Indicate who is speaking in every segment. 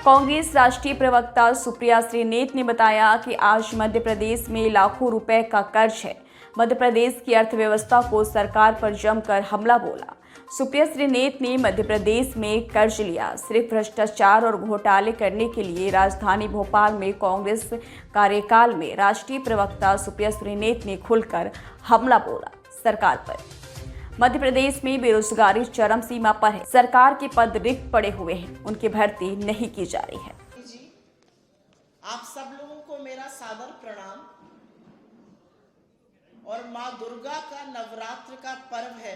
Speaker 1: कांग्रेस राष्ट्रीय प्रवक्ता सुप्रिया श्रीनेत ने बताया कि आज मध्य प्रदेश में लाखों रुपए का कर्ज है। मध्य प्रदेश की अर्थव्यवस्था को सरकार पर जमकर हमला बोला। सुप्रिया श्रीनेत ने मध्य प्रदेश में कर्ज लिया सिर्फ भ्रष्टाचार और घोटाले करने के लिए। राजधानी भोपाल में कांग्रेस कार्यकाल में राष्ट्रीय प्रवक्ता सुप्रिया श्रीनेत ने खुलकर हमला बोला सरकार पर। मध्य प्रदेश में बेरोजगारी चरम सीमा पर है। सरकार के पद रिक्त पड़े हुए हैं, उनकी भर्ती नहीं की जा रही है।
Speaker 2: जी, आप सब लोगों को मेरा सादर प्रणाम। और माँ दुर्गा का नवरात्र का पर्व है,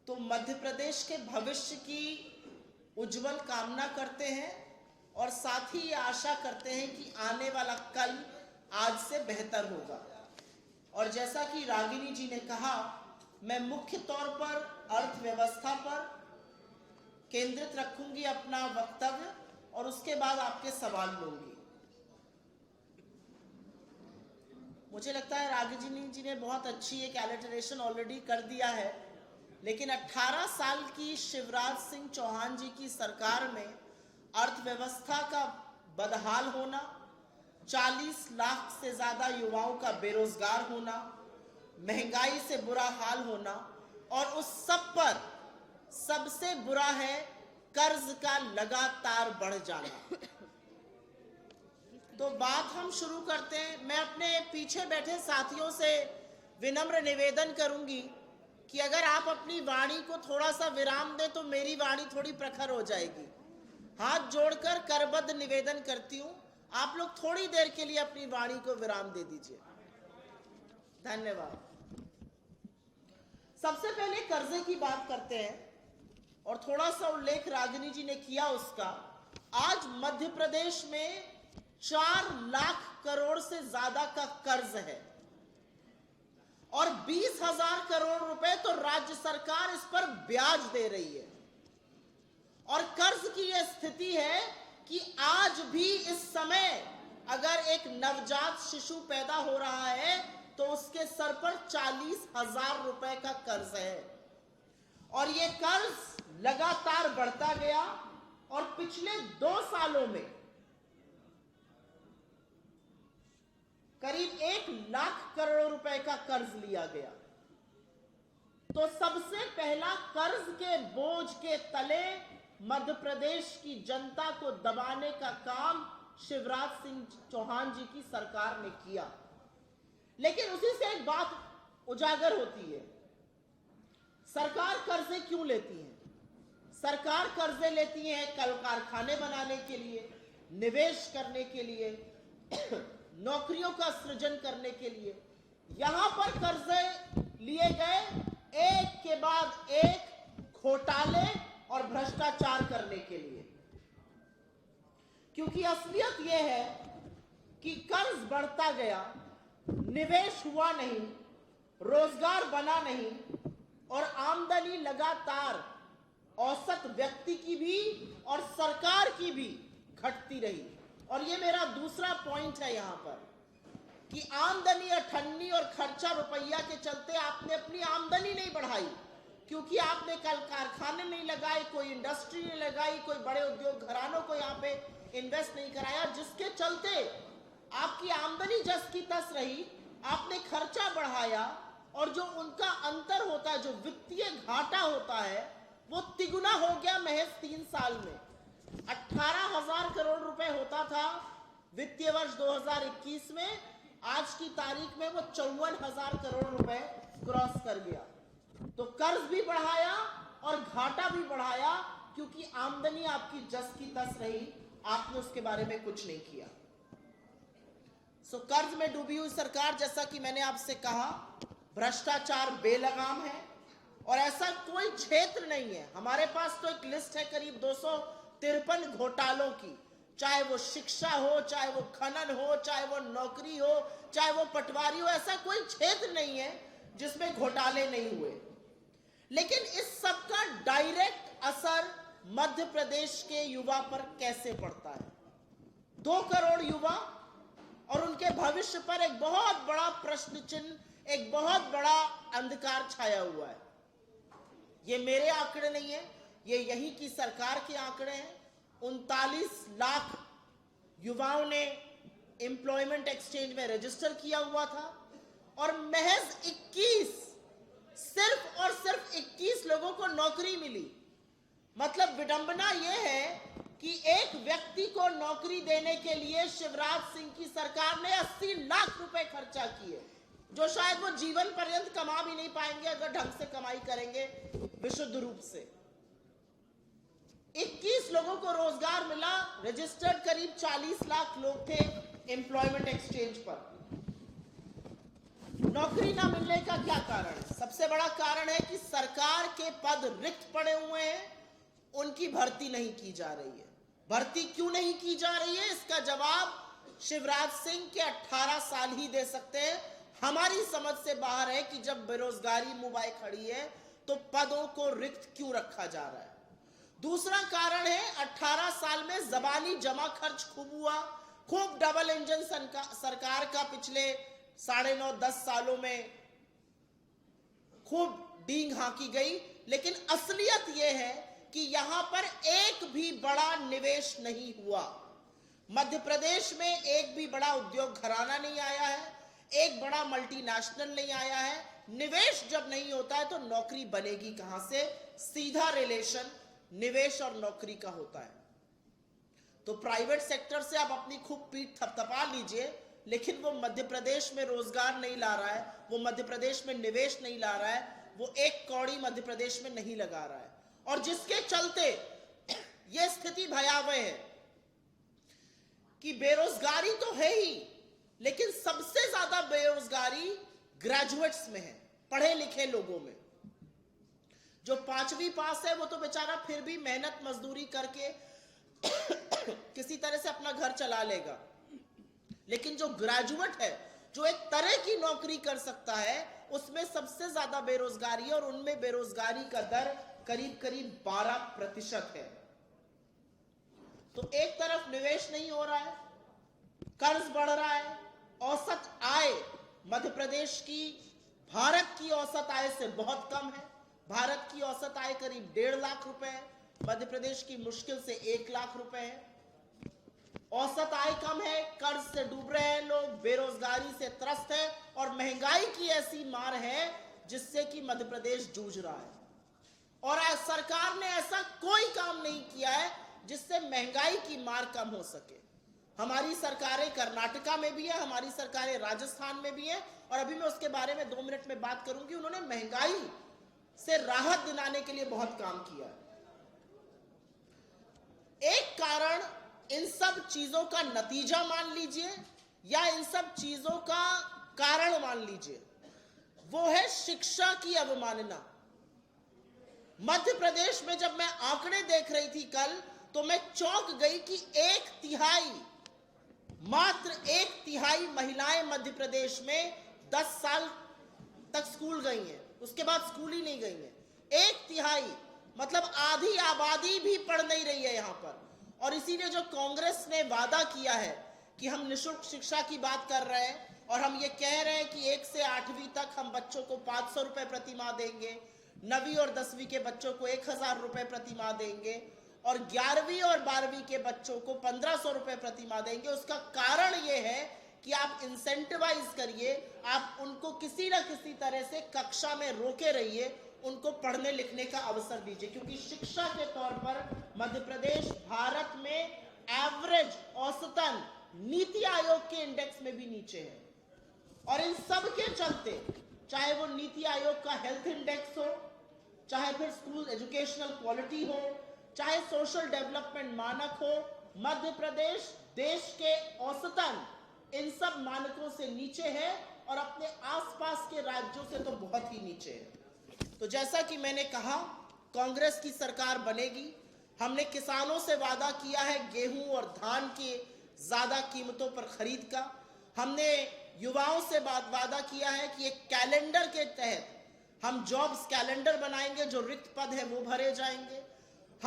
Speaker 2: तो मध्य प्रदेश के भविष्य की उज्जवल कामना करते हैं और साथ ही ये आशा करते हैं कि आने वाला कल आज से बेहतर होगा। और जैसा कि रागिनी जी ने कहा, मैं मुख्य तौर पर अर्थव्यवस्था पर केंद्रित रखूंगी अपना वक्तव्य और उसके बाद आपके सवाल लूंगी। मुझे लगता है रागिनी जी ने बहुत अच्छी एक एलिटरेशन ऑलरेडी कर दिया है, लेकिन 18 साल की शिवराज सिंह चौहान जी की सरकार में अर्थव्यवस्था का बदहाल होना, 40 लाख से ज्यादा युवाओं का बेरोजगार होना, महंगाई से बुरा हाल होना, और उस सब पर सबसे बुरा है कर्ज का लगातार बढ़ जाना। तो बात हम शुरू करते हैं। मैं अपने पीछे बैठे साथियों से विनम्र निवेदन करूंगी कि अगर आप अपनी वाणी को थोड़ा सा विराम दें तो मेरी वाणी थोड़ी प्रखर हो जाएगी। हाथ जोड़कर करबद्ध निवेदन करती हूं, आप लोग थोड़ी देर के लिए अपनी वाणी को विराम दे दीजिए। धन्यवाद। सबसे पहले कर्जे की बात करते हैं और थोड़ा सा उल्लेख रागिनी जी ने किया उसका। आज मध्य प्रदेश में 4 लाख करोड़ से ज्यादा का कर्ज है और 20,000 करोड़ रुपए तो राज्य सरकार इस पर ब्याज दे रही है। और कर्ज की यह स्थिति है कि आज भी इस समय अगर एक नवजात शिशु पैदा हो रहा है तो उसके सर पर 40,000 रुपए का कर्ज है। और ये कर्ज लगातार बढ़ता गया और पिछले 2 सालों में करीब 1 लाख करोड़ रुपए का कर्ज लिया गया। तो सबसे पहला कर्ज के बोझ के तले मध्य प्रदेश की जनता को दबाने का काम शिवराज सिंह चौहान जी की सरकार ने किया। लेकिन उसी से एक बात उजागर होती है, सरकार कर्जे क्यों लेती है? सरकार कर्जे लेती है कल कारखाने बनाने के लिए, निवेश करने के लिए, नौकरियों का सृजन करने के लिए। यहां पर कर्जे लिए गए एक के बाद एक घोटाले और भ्रष्टाचार करने के लिए। क्योंकि असलियत यह है कि कर्ज बढ़ता गया, निवेश हुआ नहीं, रोजगार बना नहीं और आमदनी लगातार औसत व्यक्ति की भी और सरकार की भी घटती रही। और ये मेरा दूसरा पॉइंट है यहां पर कि आमदनी अठन्नी और खर्चा रुपया के चलते आपने अपनी आमदनी नहीं बढ़ाई, क्योंकि आपने कल कारखाने नहीं लगाए, कोई इंडस्ट्री नहीं लगाई, कोई बड़े उद्योग घरानों को यहां पे इन्वेस्ट नहीं कराया, जिसके चलते आपकी आमदनी जस की तस रही, आपने खर्चा बढ़ाया और जो उनका अंतर होता है, जो वित्तीय घाटा होता है, वो तिगुना हो गया महज 3 साल में। 18,000 करोड़ रुपए होता था वित्तीय वर्ष 2021 में, आज की तारीख में वो 54,000 करोड़ रुपए क्रॉस कर गया। तो कर्ज भी बढ़ाया और घाटा भी बढ़ाया, क्योंकि आमदनी आपकी जस की तस रही, आपने उसके बारे में कुछ नहीं किया। कर्ज में डूबी हुई सरकार, जैसा कि मैंने आपसे कहा, भ्रष्टाचार बेलगाम है और ऐसा कोई क्षेत्र नहीं है। हमारे पास तो एक लिस्ट है करीब 253 घोटालों की, चाहे वो शिक्षा हो, चाहे वो खनन हो, चाहे वो नौकरी हो, चाहे वो पटवारी हो, ऐसा कोई क्षेत्र नहीं है जिसमें घोटाले नहीं हुए। लेकिन इस सब का डायरेक्ट असर मध्य प्रदेश के युवा पर कैसे पड़ता है? 2 करोड़ युवा और उनके भविष्य पर एक बहुत बड़ा प्रश्न चिन्ह, एक बहुत बड़ा अंधकार छाया हुआ है। ये मेरे आंकड़े नहीं है, ये यहीं की सरकार के आंकड़े हैं। 39 लाख युवाओं ने एम्प्लॉयमेंट एक्सचेंज में रजिस्टर किया हुआ था और महज 21, सिर्फ और सिर्फ 21 लोगों को नौकरी मिली। मतलब विडंबना यह है कि एक व्यक्ति को नौकरी देने के लिए शिवराज सिंह की सरकार ने 80 लाख रुपए खर्चा किए, जो शायद वो जीवन पर्यंत कमा भी नहीं पाएंगे अगर ढंग से कमाई करेंगे विशुद्ध रूप से। 21 लोगों को रोजगार मिला, रजिस्टर्ड करीब 40 लाख लोग थे एम्प्लॉयमेंट एक्सचेंज पर। नौकरी ना मिलने का क्या कारण है? सबसे बड़ा कारण है कि सरकार के पद रिक्त पड़े हुए हैं, उनकी भर्ती नहीं की जा रही है। भर्ती क्यों नहीं की जा रही है, इसका जवाब शिवराज सिंह के 18 साल ही दे सकते हैं। हमारी समझ से बाहर है कि जब बेरोजगारी मुंह खड़ी है तो पदों को रिक्त क्यों रखा जा रहा है। दूसरा कारण है 18 साल में जबानी जमा खर्च खूब हुआ, खूब डबल इंजन सरकार का पिछले 9.5-10 सालों में खूब डींग हाँकी गई। लेकिन असलियत यह है कि यहां पर एक भी बड़ा निवेश नहीं हुआ। मध्य प्रदेश में एक भी बड़ा उद्योग घराना नहीं आया है, एक बड़ा मल्टीनेशनल नहीं आया है। निवेश जब नहीं होता है तो नौकरी बनेगी कहां से? सीधा रिलेशन निवेश और नौकरी का होता है। तो प्राइवेट सेक्टर से आप अपनी खूब पीठ थपथपा लीजिए, लेकिन वो मध्य प्रदेश में रोजगार नहीं ला रहा है, वो मध्य प्रदेश में निवेश नहीं ला रहा है, वो एक कौड़ी मध्य प्रदेश में नहीं लगा रहा है। और जिसके चलते यह स्थिति भयावह है कि बेरोजगारी तो है ही, लेकिन सबसे ज्यादा बेरोजगारी ग्रेजुएट्स में है, पढ़े लिखे लोगों में। जो 5वीं पास है वो तो बेचारा फिर भी मेहनत मजदूरी करके किसी तरह से अपना घर चला लेगा, लेकिन जो ग्रेजुएट है, जो एक तरह की नौकरी कर सकता है, उसमें सबसे ज्यादा बेरोजगारी है और उनमें बेरोजगारी का दर करीब करीब 12% है। तो एक तरफ निवेश नहीं हो रहा है, कर्ज बढ़ रहा है, औसत आय मध्य प्रदेश की भारत की औसत आय से बहुत कम है। भारत की औसत आय करीब 1.5 लाख रुपए है, मध्य प्रदेश की मुश्किल से 1 लाख रुपए है। औसत आय कम है, कर्ज से डूब रहे हैं लोग, बेरोजगारी से त्रस्त है और महंगाई की ऐसी मार है जिससे कि मध्य प्रदेश जूझ रहा है। और सरकार ने ऐसा कोई काम नहीं किया है जिससे महंगाई की मार कम हो सके। हमारी सरकारें कर्नाटका में भी है, हमारी सरकारें राजस्थान में भी है, और अभी मैं उसके बारे में 2 मिनट में बात करूंगी। उन्होंने महंगाई से राहत दिलाने के लिए बहुत काम किया है। एक कारण इन सब चीजों का नतीजा मान लीजिए या इन सब चीजों का कारण मान लीजिए, वो है शिक्षा की अवमानना। मध्य प्रदेश में जब मैं आंकड़े देख रही थी कल, तो मैं चौंक गई कि 1/3, मात्र 1/3 महिलाएं मध्य प्रदेश में 10 साल तक स्कूल गई हैं, उसके बाद स्कूल ही नहीं गई हैं। 1/3 मतलब आधी आबादी भी पढ़ नहीं रही है यहां पर। और इसीलिए जो कांग्रेस ने वादा किया है कि हम निःशुल्क शिक्षा की बात कर रहे हैं और हम ये कह रहे हैं कि 1 से 8वीं तक हम बच्चों को 500 रुपए प्रति माह देंगे, 9वीं और 10वीं के बच्चों को 1000 रुपए प्रति माह देंगे और 11वीं और 12वीं के बच्चों को 1500 रुपए प्रति माह देंगे। उसका कारण यह है कि आप इंसेंटिवाइज करिए, आप उनको किसी ना किसी तरह से कक्षा में रोके रहिए, उनको पढ़ने लिखने का अवसर दीजिए। क्योंकि शिक्षा के तौर पर मध्य प्रदेश भारत में एवरेज औसतन नीति आयोग के इंडेक्स में भी नीचे है। और इन सब के चलते, चाहे वो नीति आयोग का हेल्थ इंडेक्स हो, चाहे फिर स्कूल एजुकेशनल क्वालिटी हो, चाहे सोशल डेवलपमेंट मानक हो, मध्य प्रदेश देश के औसतन इन सब मानकों से नीचे है और अपने आसपास के राज्यों से तो बहुत ही नीचे है। तो जैसा कि मैंने कहा, कांग्रेस की सरकार बनेगी। हमने किसानों से वादा किया है गेहूं और धान की ज्यादा कीमतों पर खरीद का। हमने युवाओं से वादा किया है कि एक कैलेंडर के तहत हम जॉब्स कैलेंडर बनाएंगे, जो रिक्त पद है वो भरे जाएंगे।